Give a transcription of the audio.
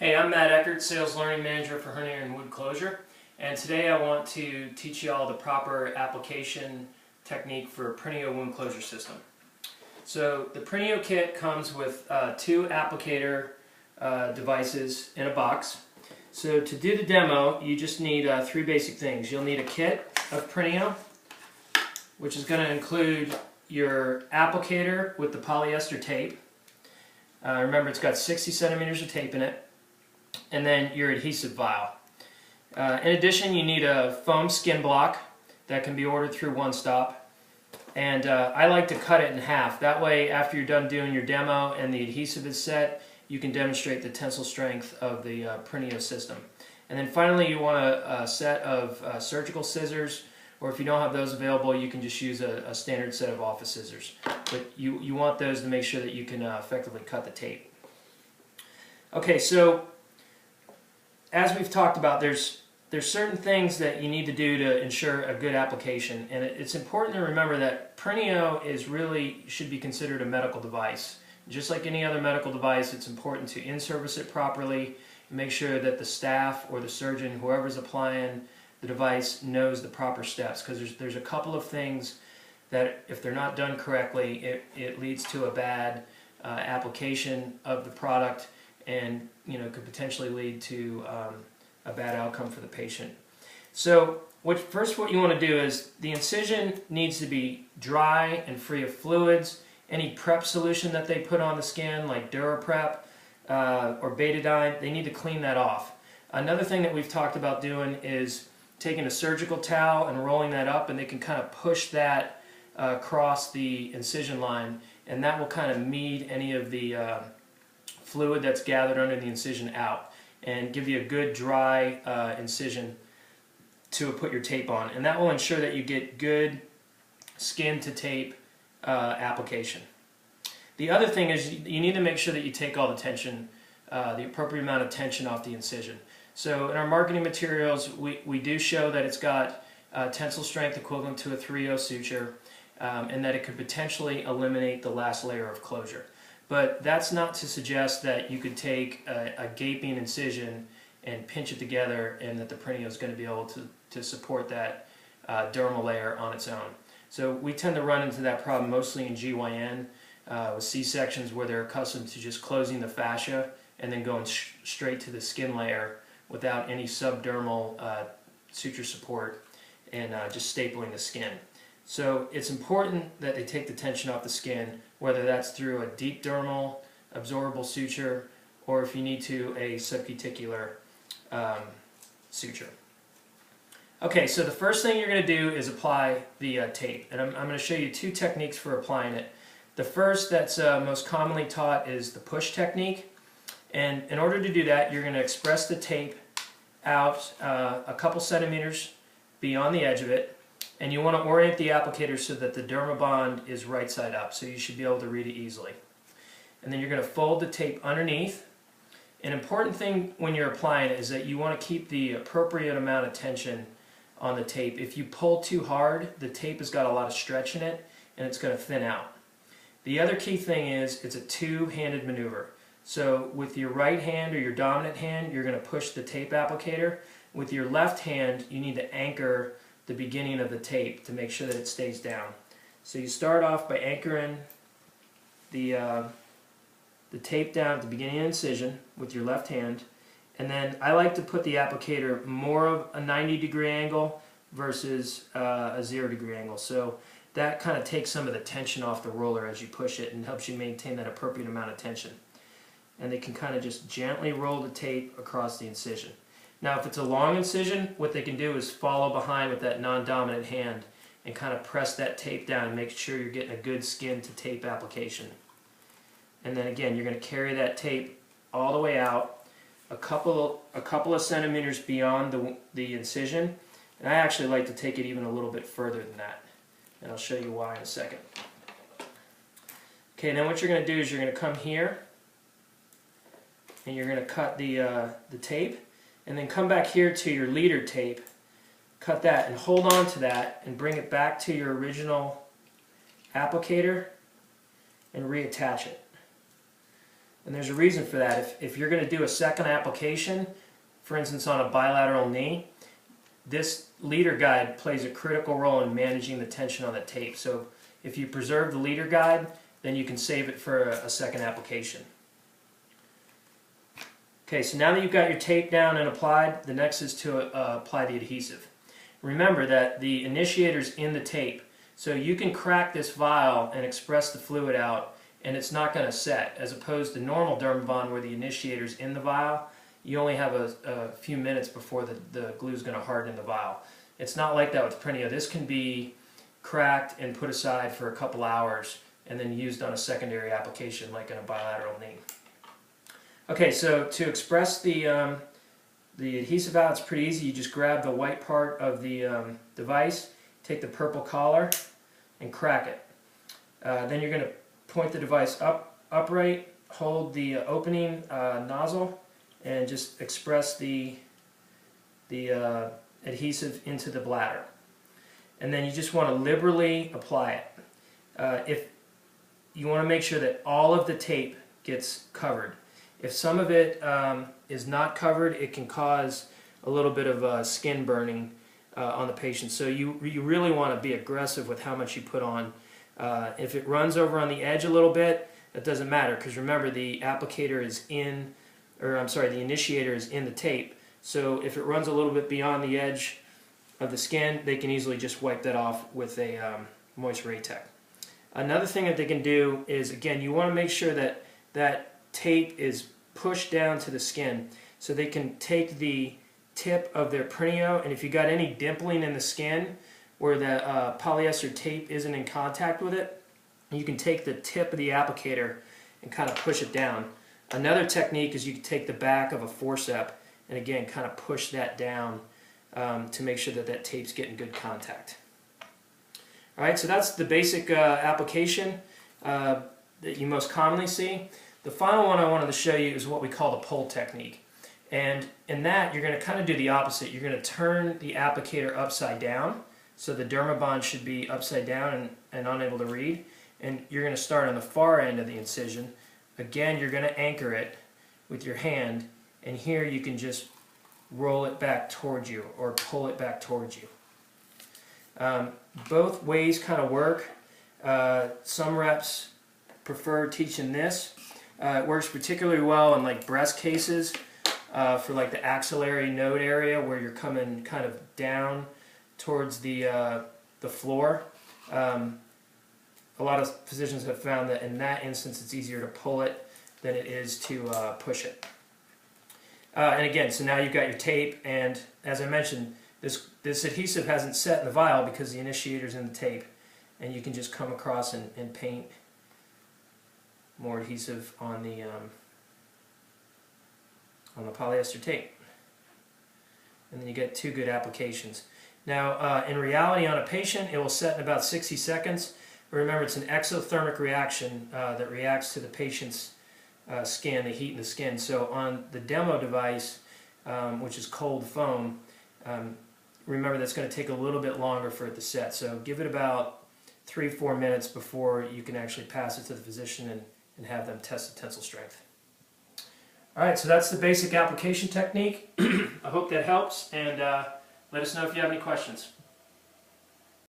Hey, I'm Matt Eckert, Sales Learning Manager for Hernier and Wood Closure, and today I want to teach you all the proper application technique for a Prineo wound closure system. So the Prineo kit comes with two applicator devices in a box. So to do the demo, you just need three basic things. You'll need a kit of Prineo, which is going to include your applicator with the polyester tape. Remember, it's got 60 centimeters of tape in it. And then your adhesive vial. In addition, you need a foam skin block that can be ordered through One Stop. And I like to cut it in half. That way, after you're done doing your demo and the adhesive is set, you can demonstrate the tensile strength of the Prineo system. And then finally, you want a set of surgical scissors, or if you don't have those available, you can just use a standard set of office scissors. But you want those to make sure that you can effectively cut the tape. Okay, so as we've talked about, there's certain things that you need to do to ensure a good application, and it's important to remember that Prineo should be considered a medical device. Just like any other medical device, it's important to in-service it properly and make sure that the staff or the surgeon, whoever's applying the device, knows the proper steps, because there's a couple of things that if they're not done correctly, it leads to a bad application of the product, and could potentially lead to a bad outcome for the patient. So first what you want to do is the incision needs to be dry and free of fluids. Any prep solution that they put on the skin, like DuraPrep or Betadine, they need to clean that off. Another thing that we've talked about doing is taking a surgical towel and rolling that up, and they can kind of push that across the incision line, and that will kind of mead any of the fluid that's gathered under the incision out and give you a good dry incision to put your tape on, and that will ensure that you get good skin to tape application. The other thing is you need to make sure that you take all the tension, the appropriate amount of tension off the incision. So in our marketing materials, we do show that it's got tensile strength equivalent to a 3/0 suture, and that it could potentially eliminate the last layer of closure. But that's not to suggest that you could take a gaping incision and pinch it together and that the Prineo is going to be able to support that dermal layer on its own. So we tend to run into that problem mostly in GYN with C-sections, where they're accustomed to just closing the fascia and then going straight to the skin layer without any subdermal suture support and just stapling the skin. So it's important that they take the tension off the skin, whether that's through a deep dermal absorbable suture, or if you need to, a subcuticular suture. Okay, so the first thing you're going to do is apply the tape, and I'm going to show you two techniques for applying it. The first that's most commonly taught is the push technique, and in order to do that, you're going to express the tape out a couple centimeters beyond the edge of it, and you want to orient the applicator so that the dermabond is right side up, so you should be able to read it easily. And then you're going to fold the tape underneath. An important thing when you're applying it is that you want to keep the appropriate amount of tension on the tape. If you pull too hard, the tape has got a lot of stretch in it, and it's going to thin out. The other key thing is it's a two-handed maneuver. So with your right hand or your dominant hand, you're going to push the tape applicator. With your left hand, you need to anchor the beginning of the tape to make sure that it stays down. So you start off by anchoring the tape down at the beginning of the incision with your left hand, and then I like to put the applicator more of a 90-degree angle versus a 0-degree angle. So that kind of takes some of the tension off the roller as you push it and helps you maintain that appropriate amount of tension. And they can kind of just gently roll the tape across the incision. Now if it's a long incision, what they can do is follow behind with that non-dominant hand and kind of press that tape down and make sure you're getting a good skin to tape application. And then again, you're going to carry that tape all the way out a couple of centimeters beyond the incision, and I actually like to take it even a little bit further than that, and I'll show you why in a second. Okay, then what you're going to do is you're going to come here and you're going to cut the tape, and then come back here to your leader tape, cut that and hold on to that and bring it back to your original applicator and reattach it. And there's a reason for that. If you're going to do a second application, for instance on a bilateral knee, this leader guide plays a critical role in managing the tension on the tape. So if you preserve the leader guide, then you can save it for a second application. Okay, so now that you've got your tape down and applied, the next is to apply the adhesive. Remember that the initiator's in the tape, so you can crack this vial and express the fluid out and it's not going to set, as opposed to normal Dermabond where the initiator's in the vial. You only have a few minutes before the glue is going to harden in the vial. It's not like that with Prineo. This can be cracked and put aside for a couple hours and then used on a secondary application like in a bilateral knee. Okay, so to express the adhesive out, it's pretty easy. You just grab the white part of the device, take the purple collar, and crack it. Then you're going to point the device upright, hold the opening nozzle, and just express the adhesive into the bladder. And then you just want to liberally apply it. If you want to make sure that all of the tape gets covered. If some of it is not covered, it can cause a little bit of skin burning on the patient. So you really want to be aggressive with how much you put on. If it runs over on the edge a little bit, that doesn't matter, because remember the applicator is in, or I'm sorry, the initiator is in the tape. So if it runs a little bit beyond the edge of the skin, they can easily just wipe that off with a Moist Raytech. Another thing that they can do is, again, you want to make sure that that tape is pushed down to the skin, so they can take the tip of their Prineo, and if you got any dimpling in the skin where the polyester tape isn't in contact with it, you can take the tip of the applicator and kind of push it down. Another technique is you can take the back of a forceps and again kind of push that down to make sure that that tape's getting good contact. Alright, so that's the basic application that you most commonly see. The final one I wanted to show you is what we call the pull technique. And in that, you're going to kind of do the opposite. You're going to turn the applicator upside down. So the Dermabond should be upside down and unable to read. And you're going to start on the far end of the incision. Again, you're going to anchor it with your hand. And here you can just roll it back towards you or pull it back towards you. Both ways kind of work. Some reps prefer teaching this. It works particularly well in like breast cases for like the axillary node area where you're coming kind of down towards the floor. A lot of physicians have found that in that instance it's easier to pull it than it is to push it. And again, so now you've got your tape, and as I mentioned, this adhesive hasn't set in the vial because the initiator's in the tape, and you can just come across and paint more adhesive on the polyester tape, and then you get two good applications. Now, in reality, on a patient, it will set in about 60 seconds. But remember, it's an exothermic reaction that reacts to the patient's skin, the heat in the skin. So on the demo device, which is cold foam, remember that's going to take a little bit longer for it to set. So give it about 3-4 minutes before you can actually pass it to the physician and have them test the tensile strength. Alright, so that's the basic application technique. I hope that helps, and let us know if you have any questions.